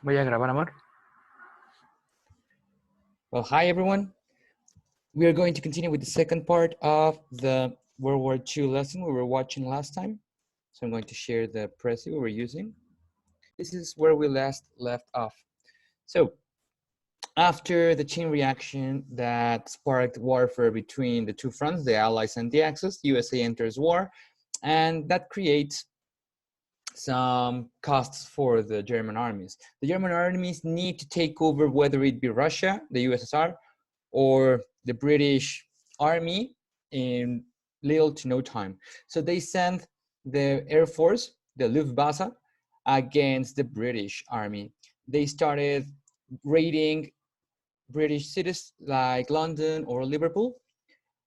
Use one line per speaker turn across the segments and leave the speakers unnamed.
Voy a grabar, amor.
Well, hi everyone. We are going to continue with the second part of the World War II lesson we were watching last time. So I'm going to share the prezi we were using. This is where we last left off. So after the chain reaction that sparked warfare between the two fronts, the Allies and the Axis, USA enters war, and that creates some costs for the German armies. The German armies need to take over, whether it be Russia, the USSR, or the British army in little to no time. So they sent the Air Force, the Luftwaffe, against the British army. They started raiding British cities like London or Liverpool,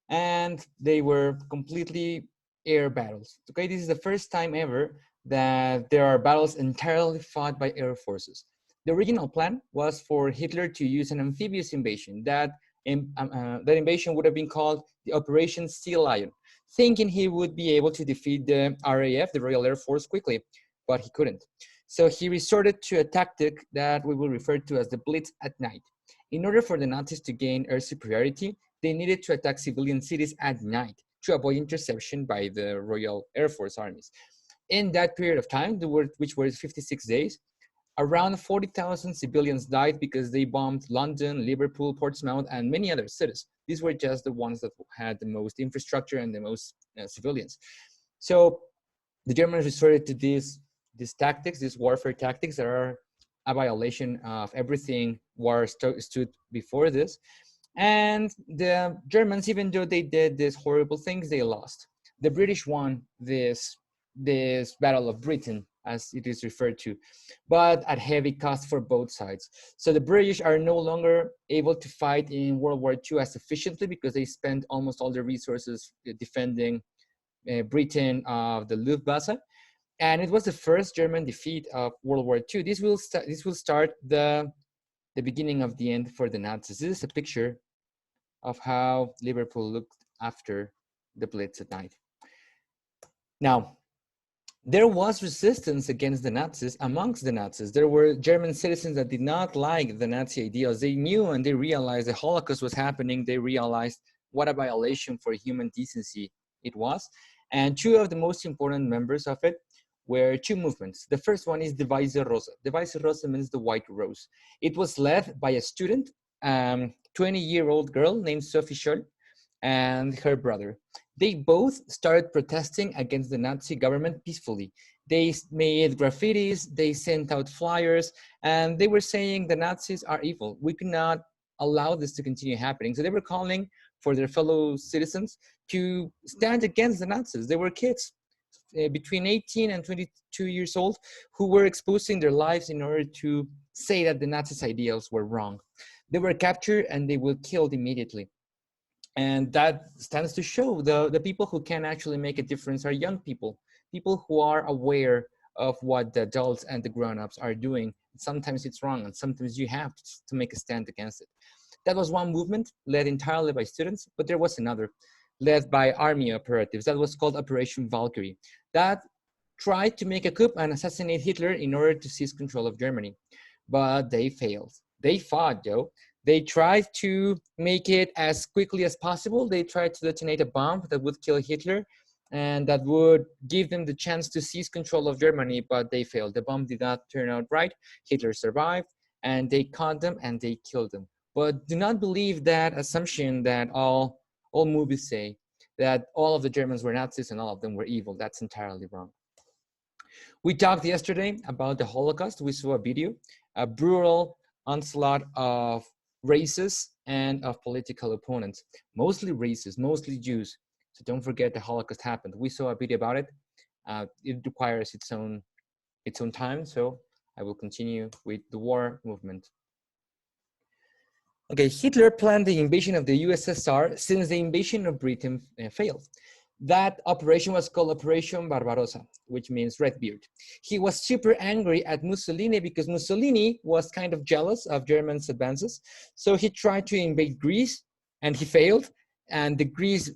and they were completely air battles. Okay, this is the first time ever that there are battles entirely fought by air forces. The original plan was for Hitler to use an amphibious invasion. That invasion would have been called the Operation Sea Lion, thinking he would be able to defeat the RAF, the Royal Air Force, quickly, but he couldn't. So he resorted to a tactic that we will refer to as the Blitz at night. In order for the Nazis to gain air superiority, they needed to attack civilian cities at night to avoid interception by the Royal Air Force armies. In that period of time, which was 56 days, around 40,000 civilians died because they bombed London, Liverpool, Portsmouth, and many other cities. These were just the ones that had the most infrastructure and the most civilians. So the Germans resorted to these tactics, these warfare tactics that are a violation of everything war stood before this. And the Germans, even though they did these horrible things, they lost. The British won this Battle of Britain, as it is referred to, but at heavy cost for both sides. So the British are no longer able to fight in World War II as efficiently because they spent almost all their resources defending Britain of the Luftwaffe. And it was the first German defeat of World War II. This will start the beginning of the end for the Nazis. This is a picture of how Liverpool looked after the Blitz at night. Now, there was resistance against the Nazis amongst the Nazis. There were German citizens that did not like the Nazi ideals. They knew and they realized the Holocaust was happening. They realized what a violation for human decency it was. And two of the most important members of it were two movements. The first one is the Weiße Rose. The Weiße Rose means the white rose. It was led by a student, 20-year-old girl named Sophie Scholl, and her brother. They both started protesting against the Nazi government peacefully. They made graffitis, they sent out flyers, and they were saying the Nazis are evil. We cannot allow this to continue happening. So they were calling for their fellow citizens to stand against the Nazis. They were kids between 18 and 22 years old who were exposing their lives in order to say that the Nazis' ideals were wrong. They were captured and they were killed immediately. And that stands to show the people who can actually make a difference are young people who are aware of what the adults and the grown-ups are doing. Sometimes it's wrong and sometimes you have to make a stand against it. That was one movement led entirely by students, but there was another led by army operatives that was called Operation Valkyrie. That tried to make a coup and assassinate Hitler in order to seize control of Germany, but they failed. They fought though. They tried to make it as quickly as possible. They tried to detonate a bomb that would kill Hitler and that would give them the chance to seize control of Germany, but they failed. The bomb did not turn out right. Hitler survived and they caught them and they killed them. But do not believe that assumption that all movies say, that all of the Germans were Nazis and all of them were evil. That's entirely wrong. We talked yesterday about the Holocaust. We saw a video, a brutal onslaught of races and of political opponents, mostly racists, mostly Jews. So don't forget the Holocaust happened. We saw a video about it. It requires its own time, so I will continue with the war movement. Okay, Hitler planned the invasion of the USSR since the invasion of Britain failed. That operation was called Operation Barbarossa, which means Redbeard. He was super angry at Mussolini because Mussolini was kind of jealous of Germans' advances. So he tried to invade Greece and he failed. And the Greece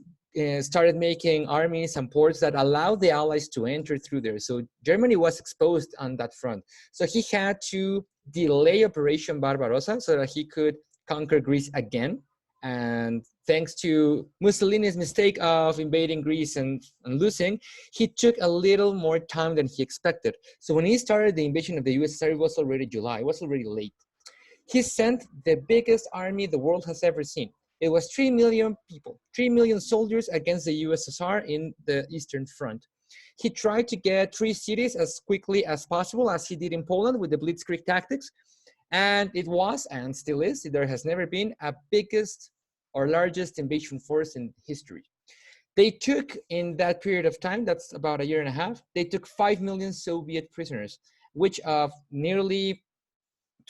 started making armies and ports that allowed the Allies to enter through there. So Germany was exposed on that front. So he had to delay Operation Barbarossa so that he could conquer Greece again. And thanks to Mussolini's mistake of invading Greece and losing, he took a little more time than he expected. So when he started the invasion of the USSR, it was already July, it was already late. He sent the biggest army the world has ever seen. It was 3 million people, 3 million soldiers against the USSR in the Eastern Front. He tried to get 3 cities as quickly as possible, as he did in Poland with the Blitzkrieg tactics. And it was, and still is, there has never been a biggest or largest invasion force in history. They took, in that period of time, that's about a year and a half, they took 5 million Soviet prisoners, which of nearly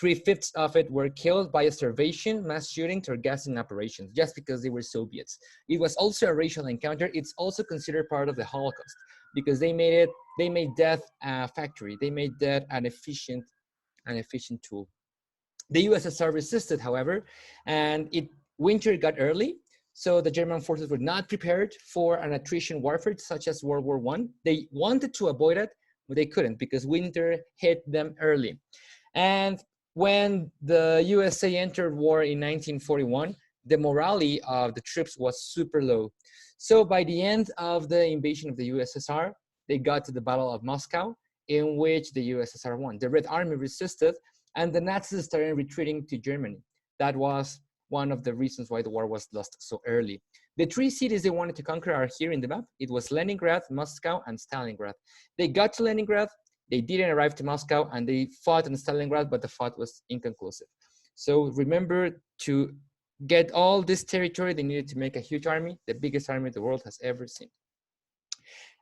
3/5 of it were killed by a starvation, mass shootings, or gassing operations, just because they were Soviets. It was also a racial encounter. It's also considered part of the Holocaust, because they made death a factory. They made death an efficient tool. The USSR resisted, however, and winter got early, so the German forces were not prepared for an attrition warfare such as World War I. They wanted to avoid it, but they couldn't because winter hit them early. And when the USA entered war in 1941, the morale of the troops was super low. So by the end of the invasion of the USSR, they got to the Battle of Moscow, in which the USSR won. The Red Army resisted, and the Nazis started retreating to Germany. That was one of the reasons why the war was lost so early. The 3 cities they wanted to conquer are here in the map. It was Leningrad, Moscow, and Stalingrad. They got to Leningrad, they didn't arrive to Moscow, and they fought in Stalingrad, but the fight was inconclusive. So remember, to get all this territory, they needed to make a huge army, the biggest army the world has ever seen.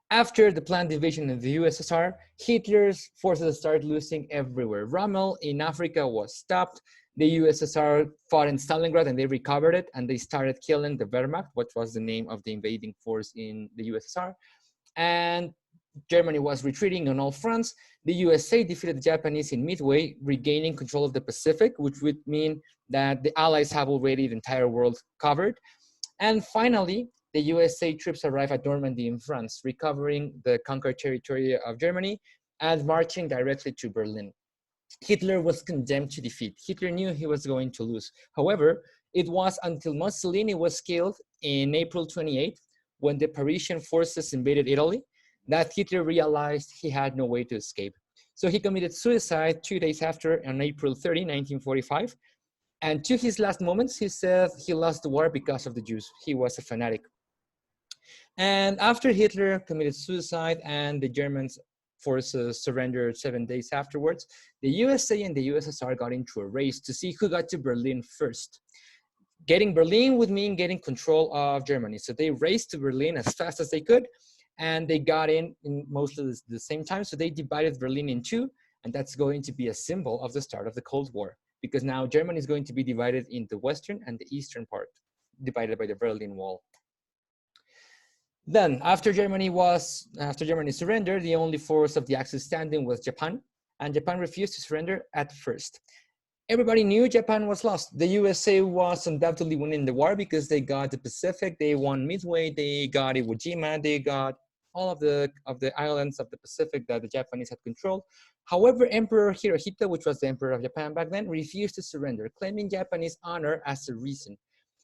After the planned invasion of the USSR, Hitler's forces started losing everywhere. Rommel in Africa was stopped. The USSR fought in Stalingrad and they recovered it, and they started killing the Wehrmacht, which was the name of the invading force in the USSR. And Germany was retreating on all fronts. The USA defeated the Japanese in Midway, regaining control of the Pacific, which would mean that the Allies have already the entire world covered. And finally, the USA troops arrived at Normandy in France, recovering the conquered territory of Germany and marching directly to Berlin. Hitler was condemned to defeat. Hitler knew he was going to lose. However, it was until Mussolini was killed in April 28th, when the Parisian forces invaded Italy, that Hitler realized he had no way to escape. So he committed suicide 2 days after, on April 30, 1945. And to his last moments, he said he lost the war because of the Jews. He was a fanatic. And after Hitler committed suicide and the German forces surrendered 7 days afterwards, the USA and the USSR got into a race to see who got to Berlin first. Getting Berlin would mean getting control of Germany. So they raced to Berlin as fast as they could, and they got in mostly the same time. So they divided Berlin in two, and that's going to be a symbol of the start of the Cold War, because now Germany is going to be divided in the western and the eastern part, divided by the Berlin Wall. Then, after Germany surrendered, the only force of the Axis standing was Japan, and Japan refused to surrender at first. Everybody knew Japan was lost. The USA was undoubtedly winning the war because they got the Pacific, they won Midway, they got Iwo Jima, they got all of the islands of the Pacific that the Japanese had controlled. However, Emperor Hirohito, which was the emperor of Japan back then, refused to surrender, claiming Japanese honor as a reason.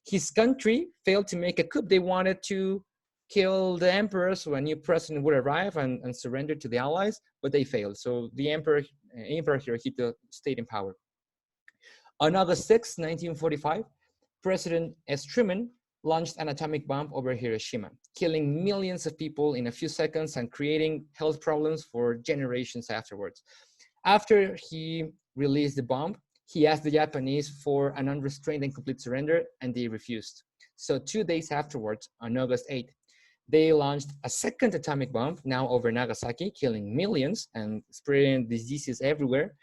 His country failed to make a coup. They wanted to kill the emperor so a new president would arrive and surrender to the Allies, but they failed. So the Emperor Hirohito stayed in power. On August 6, 1945, President S. Truman launched an atomic bomb over Hiroshima, killing millions of people in a few seconds and creating health problems for generations afterwards. After he released the bomb, he asked the Japanese for an unrestrained and complete surrender, and they refused. So 2 days afterwards, on August 8, they launched a second atomic bomb, now over Nagasaki, killing millions and spreading diseases everywhere.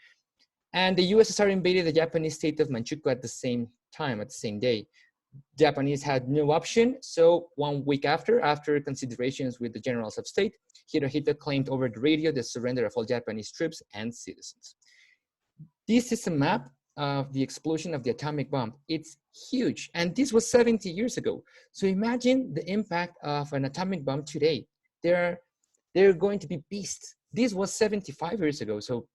And the USSR invaded the Japanese state of Manchukuo at the same time, at the same day. Japanese had no option, so 1 week after considerations with the generals of state, Hirohito claimed over the radio the surrender of all Japanese troops and citizens. This is a map of the explosion of the atomic bomb, it's huge. And this was 70 years ago. So imagine the impact of an atomic bomb today. They're going to be beasts. This was 75 years ago. So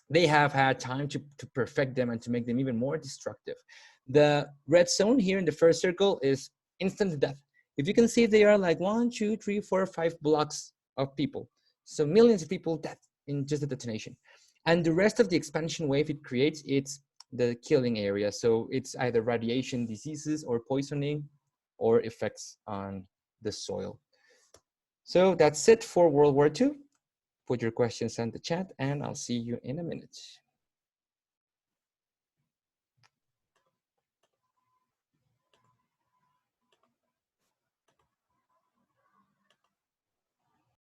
they have had time to perfect them and to make them even more destructive. The red zone here in the first circle is instant death. If you can see, they are like 1, 2, 3, 4, 5 blocks of people. So millions of people dead in just the detonation. And the rest of the expansion wave it creates, it's the killing area. So it's either radiation diseases or poisoning or effects on the soil. So that's it for World War II. Put your questions in the chat and I'll see you in a minute.